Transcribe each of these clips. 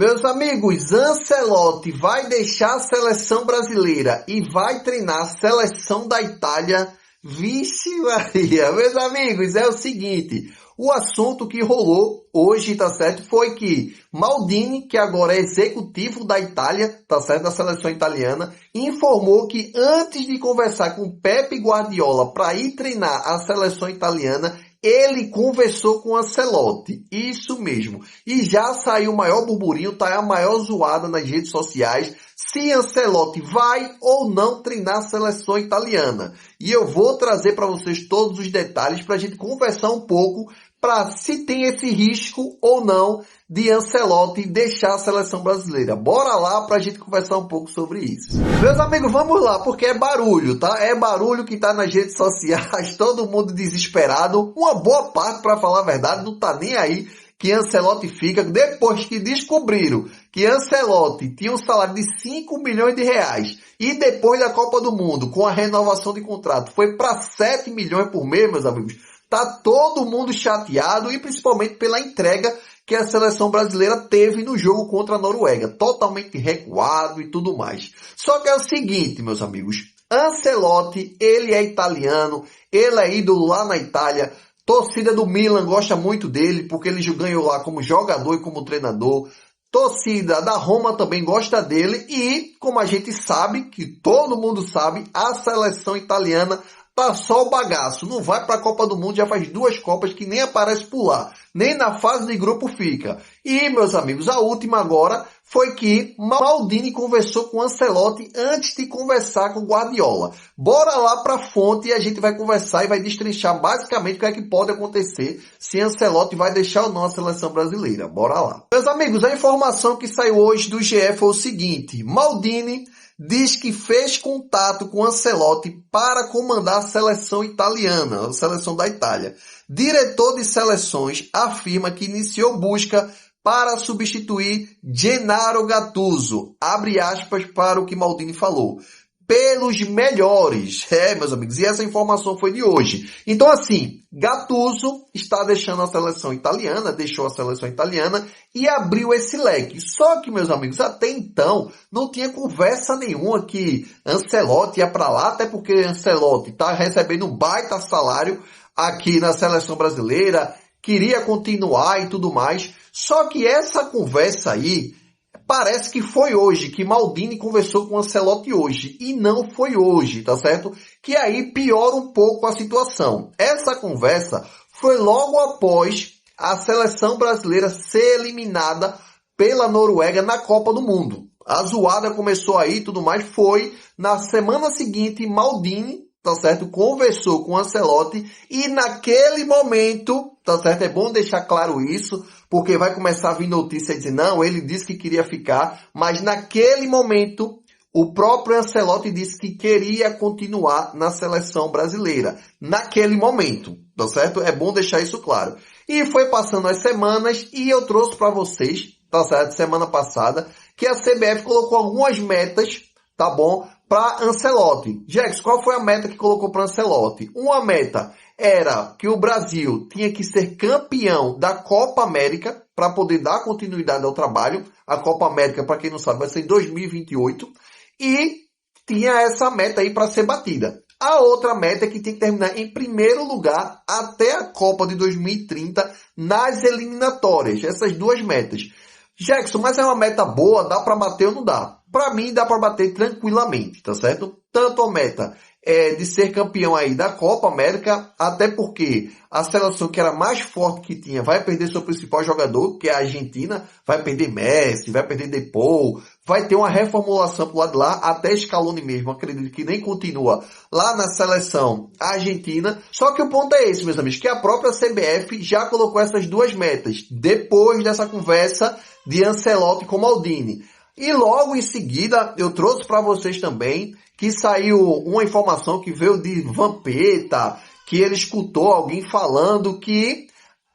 Meus amigos, Ancelotti vai deixar a seleção brasileira e vai treinar a seleção da Itália. Vixe Maria, meus amigos, é o seguinte, o assunto que rolou hoje, tá certo, foi que Maldini, que agora é executivo da Itália, tá certo, da seleção italiana, informou que antes de conversar com Pepe Guardiola para ir treinar a seleção italiana, ele conversou com Ancelotti, isso mesmo. E já saiu o maior burburinho, tá a maior zoada nas redes sociais, se Ancelotti vai ou não treinar a seleção italiana. E eu vou trazer para vocês todos os detalhes para a gente conversar um pouco para se tem esse risco ou não de Ancelotti deixar a seleção brasileira. Bora lá para a gente conversar um pouco sobre isso. Meus amigos, vamos lá, porque é barulho, tá? É barulho que tá nas redes sociais, todo mundo desesperado. Uma boa parte, para falar a verdade, não tá nem aí que Ancelotti fica, depois que descobriram que Ancelotti tinha um salário de 5 milhões de reais e depois da Copa do Mundo, com a renovação de contrato, foi para 7 milhões por mês, meus amigos. Tá todo mundo chateado e principalmente pela entrega que a seleção brasileira teve no jogo contra a Noruega. Totalmente recuado e tudo mais. Só que é o seguinte, meus amigos. Ancelotti, ele é italiano, ele é ídolo lá na Itália. Torcida do Milan gosta muito dele porque ele ganhou lá como jogador e como treinador. Torcida da Roma também gosta dele e, como a gente sabe, que todo mundo sabe, a seleção italiana tá só o bagaço, não vai para a Copa do Mundo, já faz 2 Copas que nem aparece por lá, nem na fase de grupo fica. E, meus amigos, a última agora foi que Maldini conversou com Ancelotti antes de conversar com Guardiola. Bora lá para a fonte e a gente vai conversar e vai destrinchar basicamente o que é que pode acontecer se Ancelotti vai deixar ou não a seleção brasileira. Bora lá. Meus amigos, a informação que saiu hoje do GE foi o seguinte: Maldini diz que fez contato com Ancelotti para comandar a seleção italiana, a seleção da Itália. Diretor de seleções afirma que iniciou busca para substituir Gennaro Gattuso. Abre aspas para o que Maldini falou. Pelos melhores. Meus amigos, e essa informação foi de hoje. Então, assim, Gattuso está deixando a seleção italiana, deixou a seleção italiana e abriu esse leque. Só que, meus amigos, até então, não tinha conversa nenhuma que Ancelotti ia para lá, até porque Ancelotti está recebendo um baita salário aqui na seleção brasileira, queria continuar e tudo mais. Só que essa conversa aí, parece que foi hoje, que Maldini conversou com o Ancelotti hoje. E não foi hoje, tá certo? Que aí piora um pouco a situação. Essa conversa foi logo após a seleção brasileira ser eliminada pela Noruega na Copa do Mundo. A zoada começou aí e tudo mais. Foi na semana seguinte, Maldini, tá certo, conversou com o Ancelotti e naquele momento, tá certo, é bom deixar claro isso, porque vai começar a vir notícia e dizer, não, ele disse que queria ficar, mas naquele momento, o próprio Ancelotti disse que queria continuar na seleção brasileira. Naquele momento, tá certo? É bom deixar isso claro. E foi passando as semanas e eu trouxe para vocês, tá certo, semana passada, que a CBF colocou algumas metas, tá bom, para Ancelotti. Jackson, qual foi a meta que colocou para Ancelotti? Uma meta era que o Brasil tinha que ser campeão da Copa América para poder dar continuidade ao trabalho. A Copa América, para quem não sabe, vai ser em 2028. E tinha essa meta aí para ser batida. A outra meta é que tem que terminar em primeiro lugar até a Copa de 2030 nas eliminatórias. Essas 2 metas. Jackson, mas é uma meta boa? Dá para bater ou não dá? Para mim, dá para bater tranquilamente, tá certo? Tanto a meta de ser campeão aí da Copa América, até porque a seleção que era mais forte que tinha vai perder seu principal jogador, que é a Argentina, vai perder Messi, vai perder De Paul, vai ter uma reformulação pro lado de lá, até Scaloni mesmo, acredito que nem continua lá na seleção argentina. Só que o ponto é esse, meus amigos, que a própria CBF já colocou essas 2 metas, depois dessa conversa de Ancelotti com Maldini. E logo em seguida, eu trouxe para vocês também que saiu uma informação que veio de Vampeta, que ele escutou alguém falando que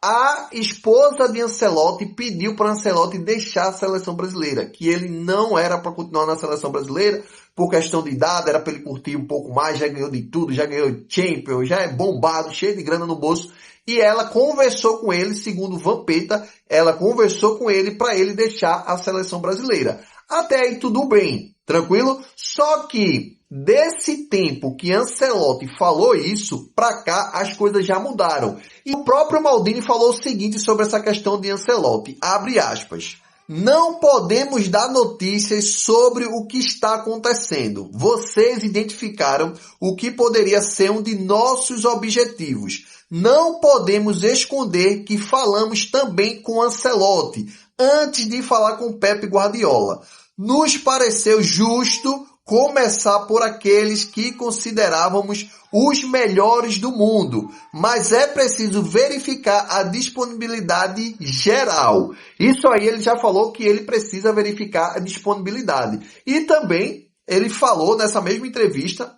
a esposa de Ancelotti pediu para Ancelotti deixar a seleção brasileira, que ele não era para continuar na seleção brasileira por questão de idade, era para ele curtir um pouco mais, já ganhou de tudo, já ganhou Champions, já é bombado, cheio de grana no bolso, e ela conversou com ele, segundo Vampeta, ela conversou com ele para ele deixar a seleção brasileira. Até aí tudo bem, tranquilo? Só que desse tempo que Ancelotti falou isso, para cá as coisas já mudaram. E o próprio Maldini falou o seguinte sobre essa questão de Ancelotti, abre aspas. Não podemos dar notícias sobre o que está acontecendo. Vocês identificaram o que poderia ser um de nossos objetivos. Não podemos esconder que falamos também com Ancelotti antes de falar com Pep Guardiola. Nos pareceu justo começar por aqueles que considerávamos os melhores do mundo, mas é preciso verificar a disponibilidade geral. Isso aí ele já falou que ele precisa verificar a disponibilidade. E também ele falou nessa mesma entrevista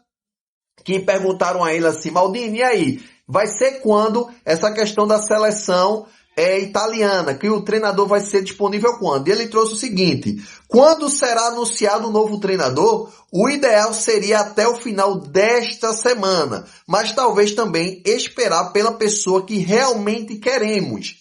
que perguntaram a ele assim, Maldini, e aí, vai ser quando essa questão da seleção italiana, que o treinador vai ser disponível quando? E ele trouxe o seguinte, quando será anunciado o novo treinador, o ideal seria até o final desta semana, mas talvez também esperar pela pessoa que realmente queremos.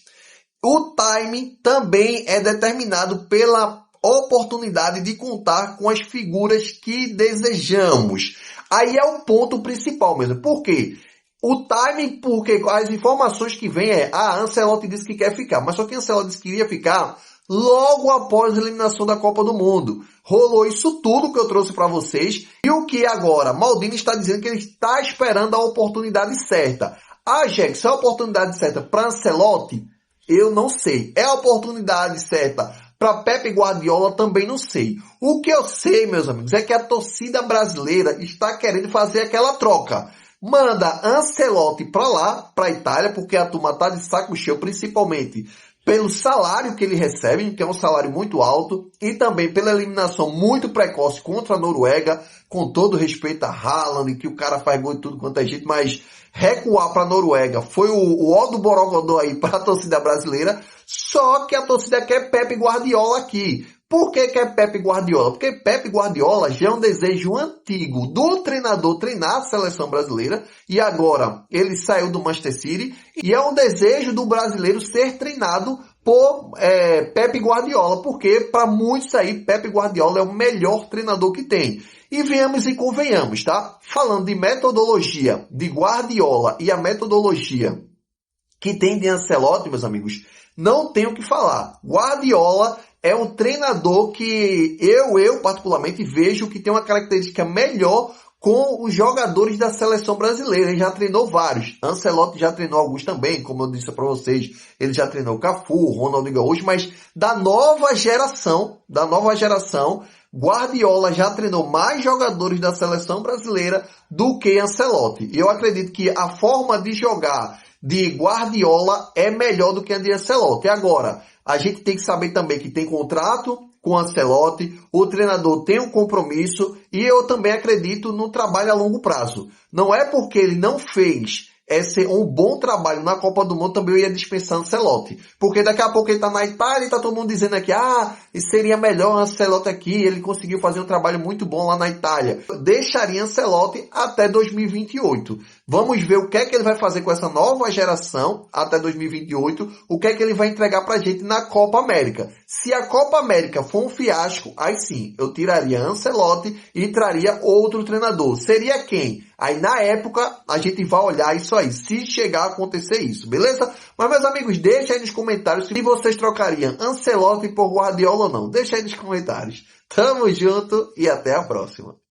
O time também é determinado pela oportunidade de contar com as figuras que desejamos. Aí é o ponto principal mesmo. Por quê? O timing, porque as informações que vêm Ancelotti disse que quer ficar, mas só que Ancelotti disse que iria ficar logo após a eliminação da Copa do Mundo. Rolou isso tudo que eu trouxe para vocês, e o que agora? Maldini está dizendo que ele está esperando a oportunidade certa. Jack, se é a oportunidade certa para Ancelotti, eu não sei. É a oportunidade certa para Pep Guardiola, também não sei. O que eu sei, meus amigos, é que a torcida brasileira está querendo fazer aquela troca. Manda Ancelotti para lá, para a Itália, porque a turma tá de saco cheio, principalmente pelo salário que ele recebe, que é um salário muito alto, e também pela eliminação muito precoce contra a Noruega, com todo respeito a Haaland, que o cara faz gol e tudo quanto é jeito, mas recuar para a Noruega foi o ó do Borogodó aí para a torcida brasileira, só que a torcida quer Pep Guardiola aqui. Por que quer Pep Guardiola? Porque Pep Guardiola já é um desejo antigo do treinador treinar a seleção brasileira e agora ele saiu do Manchester City e é um desejo do brasileiro ser treinado por Pep Guardiola, porque para muitos aí Pep Guardiola é o melhor treinador que tem. E venhamos e convenhamos, tá? Falando de metodologia de Guardiola e a metodologia que tem de Ancelotti, meus amigos, não tenho o que falar. Guardiola é um treinador que eu particularmente vejo que tem uma característica melhor com os jogadores da seleção brasileira. Ele já treinou vários. Ancelotti já treinou alguns também, como eu disse para vocês. Ele já treinou o Cafu, Ronaldinho Gaúcho, mas da nova geração, Guardiola já treinou mais jogadores da seleção brasileira do que Ancelotti. E eu acredito que a forma de jogar de Guardiola é melhor do que a de Ancelotti. Agora, a gente tem que saber também que tem contrato com Ancelotti, o treinador tem um compromisso e eu também acredito no trabalho a longo prazo. Não é porque ele não fez um bom trabalho na Copa do Mundo, também eu ia dispensar Ancelotti. Porque daqui a pouco ele está na Itália e está todo mundo dizendo aqui, seria melhor Ancelotti aqui, ele conseguiu fazer um trabalho muito bom lá na Itália. Eu deixaria Ancelotti até 2028. Vamos ver o que é que ele vai fazer com essa nova geração até 2028, o que é que ele vai entregar pra gente na Copa América. Se a Copa América for um fiasco, aí sim, eu tiraria Ancelotti e traria outro treinador. Seria quem? Aí na época a gente vai olhar isso aí, se chegar a acontecer isso, beleza? Mas meus amigos, deixa aí nos comentários se vocês trocariam Ancelotti por Guardiola ou não. Deixa aí nos comentários. Tamo junto e até a próxima.